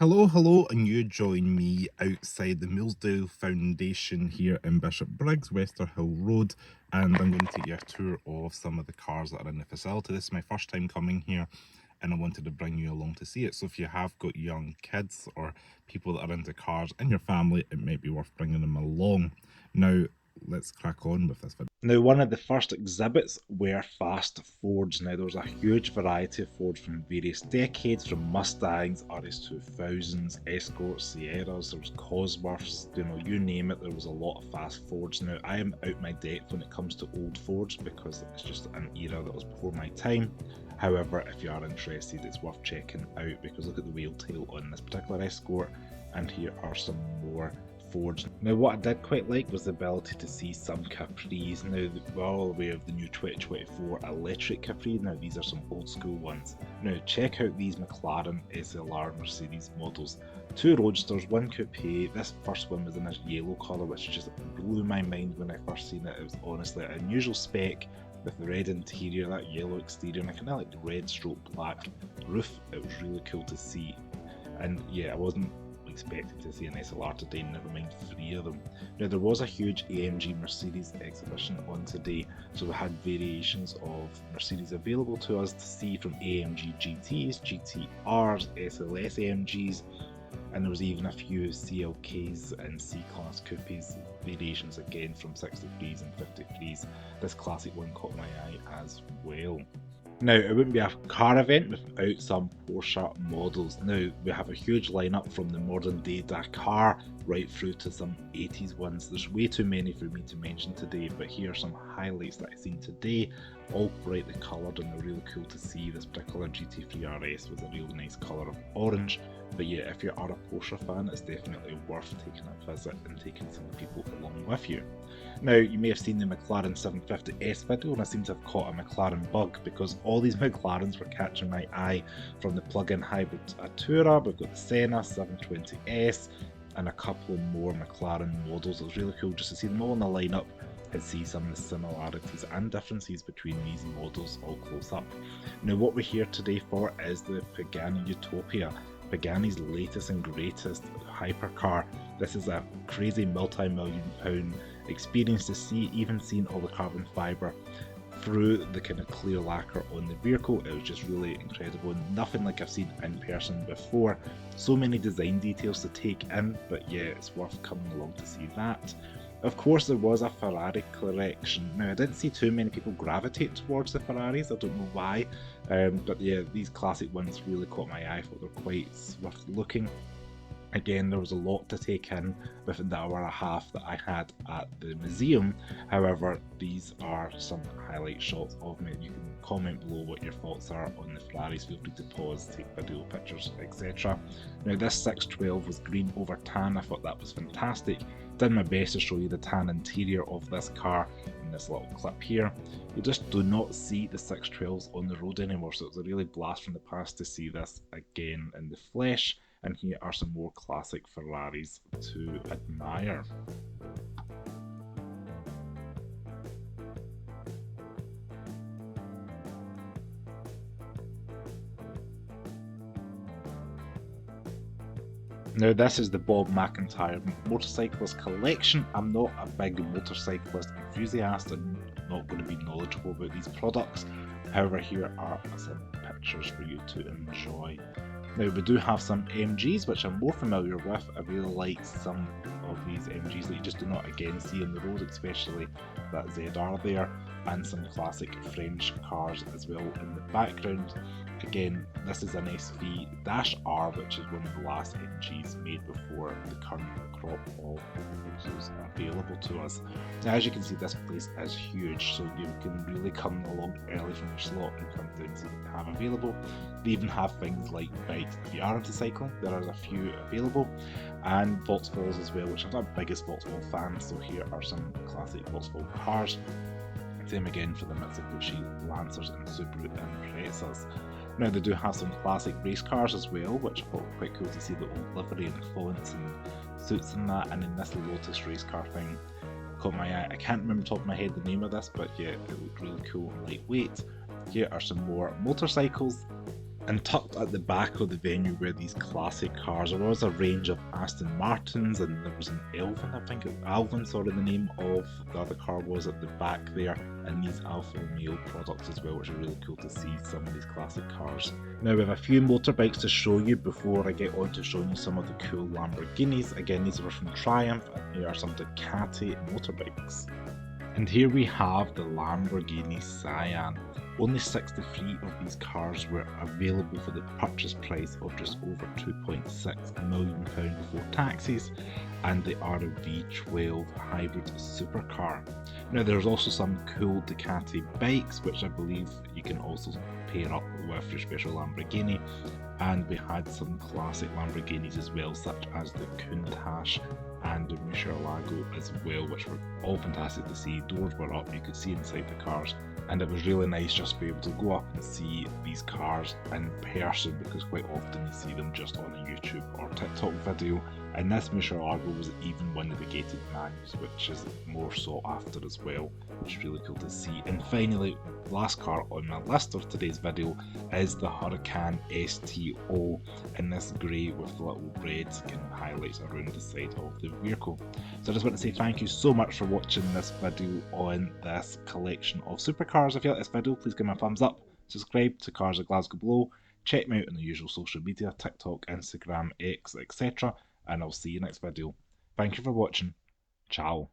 Hello, and you join me outside the Moulsdale Foundation here in Bishopbriggs, Westerhill Road, and I'm going to take you a tour of some of the cars that are in the facility. This is my first time coming here, and I wanted to bring you along to see it. So if you have got young kids or people that are into cars in your family, it might be worth bringing them along. Now, let's crack on with this video. Now, one of the first exhibits were fast Fords. Now, there was a huge variety of Fords from various decades, from Mustangs, RS2000s, Escorts, Sierras, there was Cosworths, you name it, there was a lot of fast Fords. Now, I am out my depth when it comes to old Fords because it's just an era that was before my time. However, if you are interested, it's worth checking out because look at the wheel tail on this particular Escort, and here are some more Fords. Now, what I did quite like was the ability to see some Capris. Now, we're all aware of the new 2024 electric Capri. Now, these are some old school ones. Now, check out these McLaren SLR Mercedes models. Two roadsters, one coupe. This first one was in a yellow colour, which just blew my mind when I first seen it. It was honestly an unusual spec with the red interior, that yellow exterior, and I kind of like the red stroke black roof. It was really cool to see. And yeah, I wasn't expected to see an SLR today, never mind three of them. Now, there was a huge AMG Mercedes exhibition on today, so we had variations of Mercedes available to us to see, from AMG GTs, GTRs, SLS AMGs, and there was even a few CLKs and C-Class coupes variations again from 63s and 53s. This classic one caught my eye as well. Now, it wouldn't be a car event without some Porsche models. Now, we have a huge lineup from the modern day Dakar right through to some 80s ones. There's way too many for me to mention today, but here are some highlights that I've seen today, all brightly coloured, and they're really cool to see. This particular GT3 RS was a really nice colour of orange. But yeah, if you are a Porsche fan, it's definitely worth taking a visit and taking some people along with you. Now, you may have seen the McLaren 750S video, and I seem to have caught a McLaren bug because all these McLarens were catching my eye, from the plug-in hybrid Artura. We've got the Senna 720S and a couple more McLaren models. It was really cool just to see them all in the lineup and see some of the similarities and differences between these models all close up. Now, what we're here today for is the Pagani Utopia, Pagani's latest and greatest hypercar. This is a crazy multi-million pound experience to see, even seeing all the carbon fibre through the kind of clear lacquer on the vehicle. It was just really incredible, nothing like I've seen in person before. So many design details to take in, but yeah, it's worth coming along to see that. Of course, there was a Ferrari collection. Now, I didn't see too many people gravitate towards the Ferraris, I don't know why, but yeah, these classic ones really caught my eye. I thought they're quite worth looking. Again, there was a lot to take in within the hour and a half that I had at the museum. However, these are some highlight shots of me. You can comment below what your thoughts are on the Ferraris. Feel free to pause, take video, pictures, etc. Now, this 612 was green over tan. I thought that was fantastic. Did my best to show you the tan interior of this car in this little clip here. You just do not see the 612s on the road anymore, so it's a really blast from the past to see this again in the flesh. And here are some more classic Ferraris to admire. Now, this is the Bob McIntyre motorcyclist collection. I'm not a big motorcyclist enthusiast and not going to be knowledgeable about these products. However, here are some pictures for you to enjoy. Now, we do have some MGs, which I'm more familiar with. I really like some of these MGs that you just do not again see on the road, especially that ZR there, and some classic French cars as well in the background. Again, this is an SV-R, which is one of the last MGs made before the current crop of vehicles are available to us. Now, as you can see, this place is huge, so you can really come along early from your slot and come down and see what they have available. They even have things like bikes. If you are into cycling, there are a few available, and Volkswagens as well, which I'm not the biggest Volkswagen fan, so here are some classic Volkswagen cars. Same again for the Mitsubishi Lancers and Subaru Imprezas. Now, they do have some classic race cars as well, which I thought were quite cool to see the old livery and fonts and suits and that, and then this Lotus race car thing caught my eye. I can't remember top of my head the name of this, but yeah, it looked really cool and lightweight. Here are some more motorcycles. And tucked at the back of the venue were these classic cars. There was a range of Aston Martins, and there was an Elvin, I think, Alvin, sorry, the name of the other car was at the back there, and these Alfa Romeo products as well, which are really cool to see, some of these classic cars. Now we have a few motorbikes to show you before I get on to showing you some of the cool Lamborghinis. Again, these are from Triumph, and here are some Ducati motorbikes. And here we have the Lamborghini Sian. Only 63 of these cars were available for the purchase price of just over £2.6 million before taxes, and they are a V12 hybrid supercar. Now there's also some cool Ducati bikes, which I believe you can also pair up with your special Lamborghini, and we had some classic Lamborghinis as well, such as the Countach and the Murcielago as well, which were all fantastic to see. Doors were up, you could see inside the cars, and it was really nice just to be able to go up and see these cars in person, because quite often you see them just on a YouTube or TikTok video, and this Murcielago was even one of the gated manuals, which is more sought after as well, which is really cool to see. And finally, last car on my list of today's video is the Huracan STO in this grey with little red kind of highlights around the side of the vehicle. So I just want to say thank you so much for watching this video on this collection of supercars. If you like this video, please give me a thumbs up, subscribe to Cars of Glasgow below, check me out on the usual social media, TikTok, Instagram, X, etc. and I'll see you next video. Thank you for watching. Ciao.